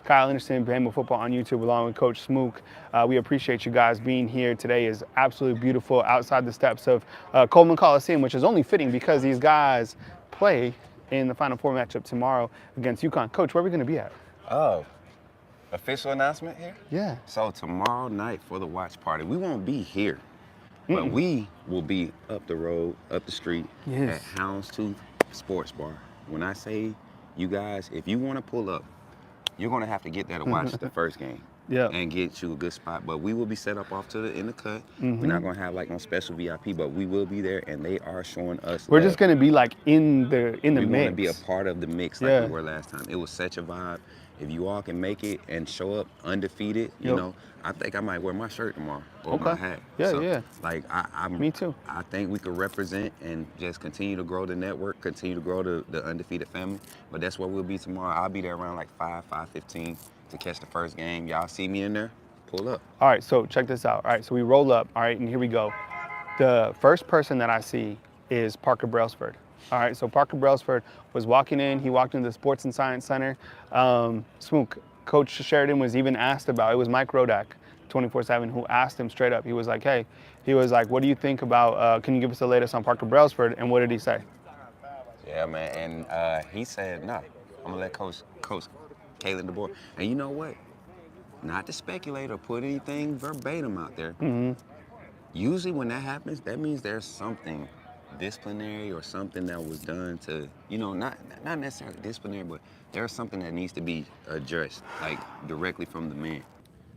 Kyle Henderson, Bama Football on YouTube, along with Coach Smook. We appreciate you guys being here. Today is absolutely beautiful outside the steps of Coleman Coliseum, which is only fitting because these guys play in the Final Four matchup tomorrow against UConn. Coach, where are we going to be at? Oh, official announcement here? Yeah. So tomorrow night for the watch party, we won't be here, but we will be up the road, up the street at Houndstooth Sports Bar. When I say you guys, if you want to pull up, you're going to have to get there to watch the first game. And get you a good spot. But we will be set up off in the cut. We're not going to have like no special VIP, but we will be there, and they are showing us We're love. just going to be like in the mix. We want to be a part of the mix like we were last time. It was such a vibe. If you all can make it and show up undefeated, you know, I think I might wear my shirt tomorrow or my hat. Like Me too. I think we could represent and just continue to grow the network, continue to grow the undefeated family. But that's where we'll be tomorrow. I'll be there around like 5:15 to catch the first game. Y'all see me in there? Pull up. All right, so check this out. All right, so we roll up. All right, and here we go. The first person that I see is Parker Brailsford. All right, so Parker Brailsford was walking in. He walked into the Sports and Science Center. Smook, Coach Sheridan was even asked about, it was Mike Rodak, 24/7, who asked him straight up. He was like, hey, what do you think about, can you give us the latest on Parker Brailsford? And what did he say? Yeah, man, and he said, nah, I'm gonna let Coach Kalen DeBoer. And you know what? Not to speculate or put anything verbatim out there. Usually when that happens, that means there's something disciplinary or something that was done to, you know, not necessarily disciplinary, but there's something that needs to be addressed, like directly from the man.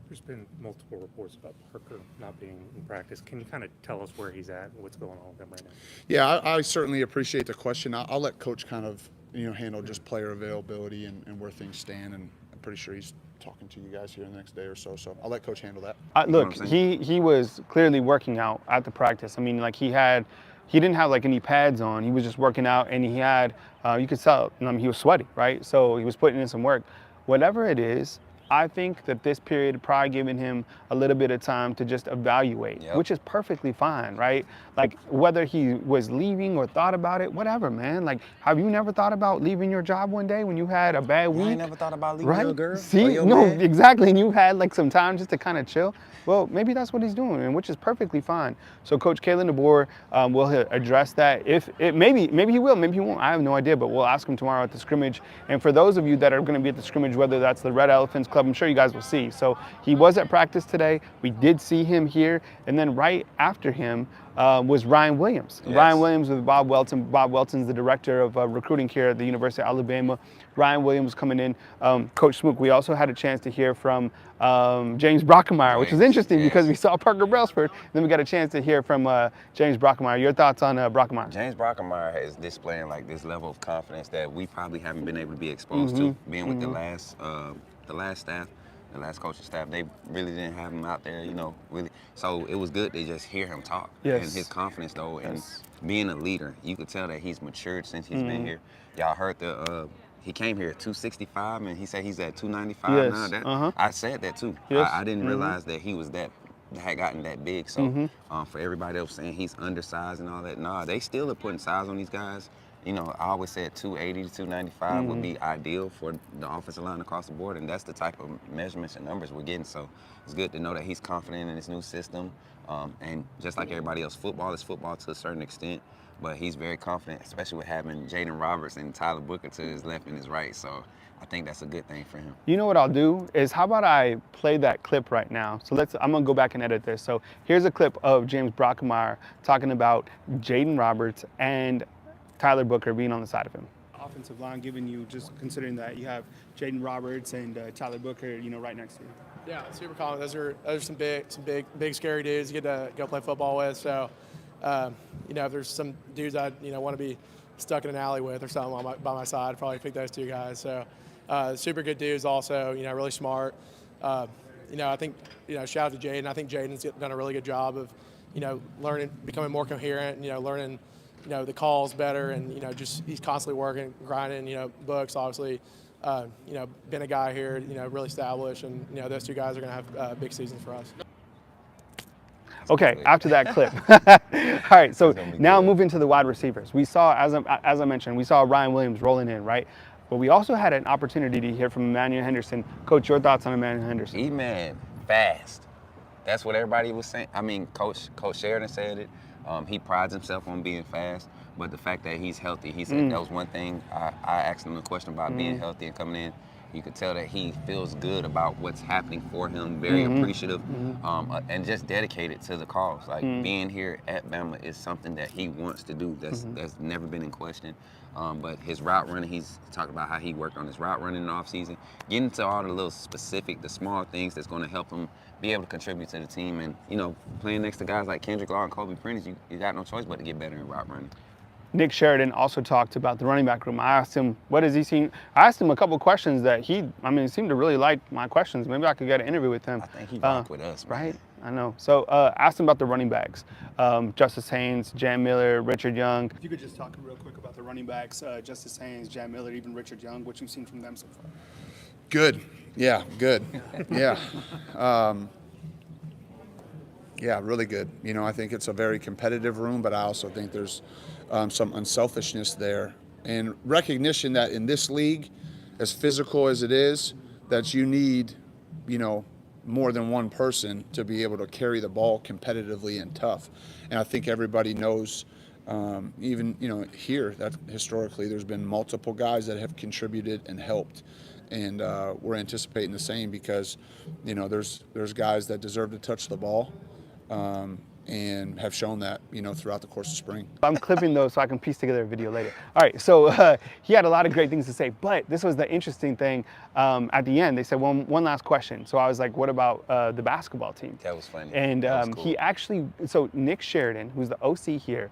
There's been multiple reports about Parker not being in practice. Can you kind of tell us where he's at and what's going on with him right now? Yeah, I certainly appreciate the question. I'll let Coach kind of, handle just player availability and where things stand, and I'm pretty sure he's talking to you guys here the next day or so. So I'll let Coach handle that. Look, he was clearly working out at the practice. I mean, like he didn't have like any pads on. He was just working out, and he had, you could tell, he was sweaty, right? So he was putting in some work. Whatever it is, I think that this period probably giving him a little bit of time to just evaluate, which is perfectly fine, right? Like whether he was leaving or thought about it, whatever, man. Like, have you never thought about leaving your job one day when you had a bad week? I ain't never thought about leaving your girl. See, no, exactly. And you had like some time just to kind of chill. Well, maybe that's what he's doing, and which is perfectly fine. So Coach Kalen DeBoer will address that. If it maybe he will, maybe he won't. I have no idea, but we'll ask him tomorrow at the scrimmage. And for those of you that are going to be at the scrimmage, whether that's the Red Elephants Club, I'm sure you guys will see. So he was at practice today. We did see him here, and then right after him was Ryan Williams. Ryan Williams with Bob Welton. Bob Welton's the director of recruiting here at the University of Alabama. Ryan Williams coming in. Coach Smook, we also had a chance to hear from James Brockermeyer, which is interesting because we saw Parker Brailsford. Then we got a chance to hear from James Brockermeyer. Your thoughts on Brockermeyer? James Brockermeyer is displaying like this level of confidence that we probably haven't been able to be exposed to. Being with the last staff, the last coaching staff, they really didn't have him out there, really. So it was good to just hear him talk. And his confidence, though, and being a leader. You could tell that he's matured since he's been here. Y'all heard he came here at 265, and he said he's at 295 now. I said that, too. I didn't realize that he was had gotten that big. So for everybody else saying he's undersized and all that, nah, they still are putting size on these guys. I always said 280 to 295 would be ideal for the offensive line across the board, and that's the type of measurements and numbers we're getting. So it's good to know that he's confident in his new system. And just like everybody else, football is football to a certain extent, but he's very confident, especially with having Jaden Roberts and Tyler Booker to his left and his right. So I think that's a good thing for him. You know what I'll do is, how about I play that clip right now? So I'm gonna go back and edit this. So here's a clip of James Brockermeyer talking about Jaden Roberts and Tyler Booker being on the side of him. Offensive line, given you, just considering that you have Jaden Roberts and Tyler Booker, right next to you. Yeah, super confident. Those are some big scary dudes you get to go play football with. So, if there's some dudes I want to be stuck in an alley with or something by my side, I'd probably pick those two guys. So, super good dudes. Also, really smart. I think shout out to Jaden. I think Jaden's done a really good job of learning, becoming more coherent. Learning the calls better, and just he's constantly working, grinding. Books obviously. Been a guy here, really established, and those two guys are going to have big seasons for us. Okay, after that clip. All right, so now moving to the wide receivers. We saw, as I mentioned, we saw Ryan Williams rolling in, right? But we also had an opportunity to hear from Emmanuel Henderson. Coach, your thoughts on Emmanuel Henderson? E-man, fast. That's what everybody was saying. I mean, Coach Sheridan said it. He prides himself on being fast, but the fact that he's healthy, he said that was one thing. I asked him a question about being healthy and coming in. You could tell that he feels good about what's happening for him, very appreciative, and just dedicated to the cause. Like being here at Bama is something that he wants to do. That's never been in question. But his route running, he's talked about how he worked on his route running in the offseason. Getting to all the little specific, the small things that's going to help him be able to contribute to the team. And, you know, playing next to guys like Kendrick Law and Kobe Prentice, you got no choice but to get better in route running. Nick Sheridan also talked about the running back room. I asked him, what has he seen? I asked him a couple questions that he seemed to really like my questions. Maybe I could get an interview with him. I think he rock with us, man. Right? I know. So asked him about the running backs. Justice Haynes, Jan Miller, Richard Young. If you could just talk real quick about the running backs, Justice Haynes, Jan Miller, even Richard Young, what you've seen from them so far. Good. Yeah, good. Yeah. Yeah, really good. You know, I think it's a very competitive room, but I also think there's some unselfishness there and recognition that in this league, as physical as it is, that you need, you know, more than one person to be able to carry the ball competitively and tough. And I think everybody knows, even, you know, here, that historically there's been multiple guys that have contributed and helped. And we're anticipating the same because, you know, there's guys that deserve to touch the ball. And have shown that, you know, throughout the course of spring. I'm clipping those so I can piece together a video later. All right, so he had a lot of great things to say, but this was the interesting thing. At the end, they said, one last question. So I was like, what about the basketball team? That was funny. And That was cool. he actually, so Nick Sheridan, who's the OC here,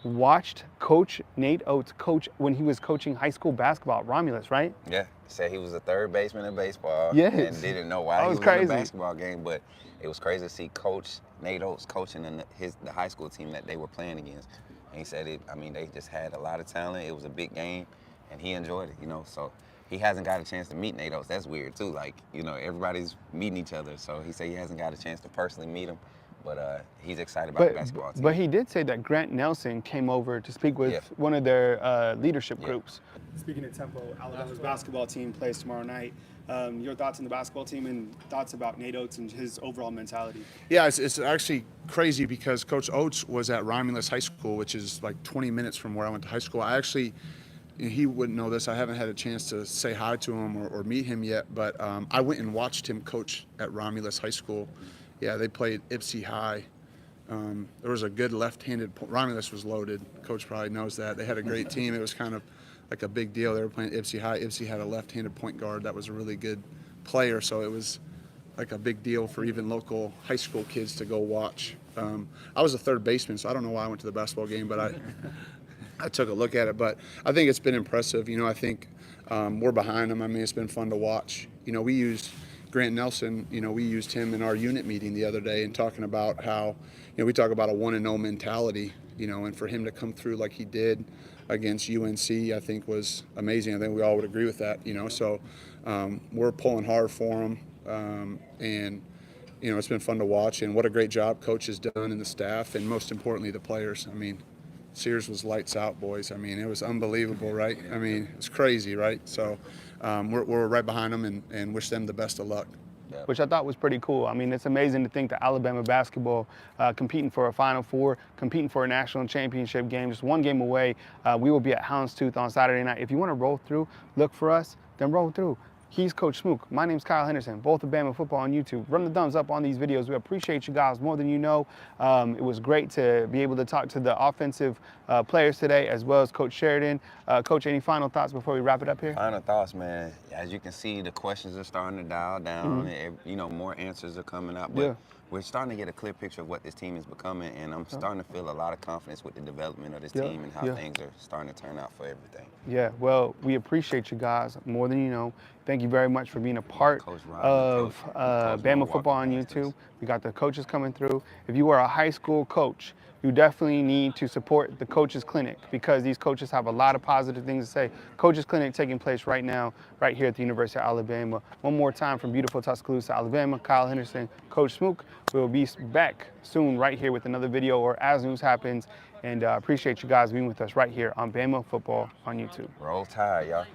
watched Coach Nate Oates coach when he was coaching high school basketball at Romulus, right? Yeah, said he was a third baseman in baseball. Yes. And didn't know why That he was was in crazy. the basketball game, but it was crazy to see Coach Nate Oates coaching the high school team that they were playing against. And he said they just had a lot of talent. It was a big game, and he enjoyed it, you know. So he hasn't got a chance to meet Nate Oates. That's weird too. Like, you know, everybody's meeting each other. So he said he hasn't got a chance to personally meet him. But he's excited about the basketball team. But he did say that Grant Nelson came over to speak with one of their leadership groups. Speaking of Tempo, Alabama's basketball team plays tomorrow night. Your thoughts on the basketball team and thoughts about Nate Oates and his overall mentality? Yeah, it's actually crazy because Coach Oates was at Romulus High School, which is like 20 minutes from where I went to high school. I actually, he wouldn't know this, I haven't had a chance to say hi to him or meet him yet, but I went and watched him coach at Romulus High School. Yeah, they played Ypsi High. There was a good left-handed, Romulus was loaded. Coach probably knows that. They had a great team. It was kind of like a big deal. They were playing Ypsi High. Ypsi had a left-handed point guard that was a really good player, so it was like a big deal for even local high school kids to go watch. I was a third baseman, so I don't know why I went to the basketball game, but I took a look at it. But I think it's been impressive. You know, I think we're behind them. I mean, it's been fun to watch. You know, we used Grant Nelson, you know, we used him in our unit meeting the other day and talking about how, you know, we talk about a 1-0 mentality, you know, and for him to come through like he did against UNC, I think was amazing. I think we all would agree with that, you know. So we're pulling hard for him, and, you know, it's been fun to watch. And what a great job Coach has done and the staff, and most importantly, the players. I mean, Sears was lights out, boys. I mean, it was unbelievable, right? I mean, it's crazy, right? So we're right behind them and wish them the best of luck. Which I thought was pretty cool. I mean, it's amazing to think that Alabama basketball competing for a Final Four, competing for a national championship game, just one game away. We will be at Houndstooth on Saturday night. If you want to roll through, look for us, then roll through. He's Coach Smook. My name's Kyle Henderson, both of Bama Football on YouTube. Run the thumbs up on these videos. We appreciate you guys more than you know. It was great to be able to talk to the offensive players today, as well as Coach Sheridan. Coach, any final thoughts before we wrap it up here? Final thoughts, man. As you can see, the questions are starting to dial down. And, you know, more answers are coming up. But we're starting to get a clear picture of what this team is becoming, and I'm starting to feel a lot of confidence with the development of this team and how things are starting to turn out for everything. Yeah, well, we appreciate you guys more than you know. Thank you very much for being a part of Bama Football on YouTube. We got the coaches coming through. If you are a high school coach, you definitely need to support the Coaches Clinic because these coaches have a lot of positive things to say. Coaches Clinic taking place right now, right here at the University of Alabama. One more time from beautiful Tuscaloosa, Alabama. Kyle Henderson, Coach Smook. We'll be back soon right here with another video or as news happens. And appreciate you guys being with us right here on Bama Football on YouTube. Roll Tide, y'all.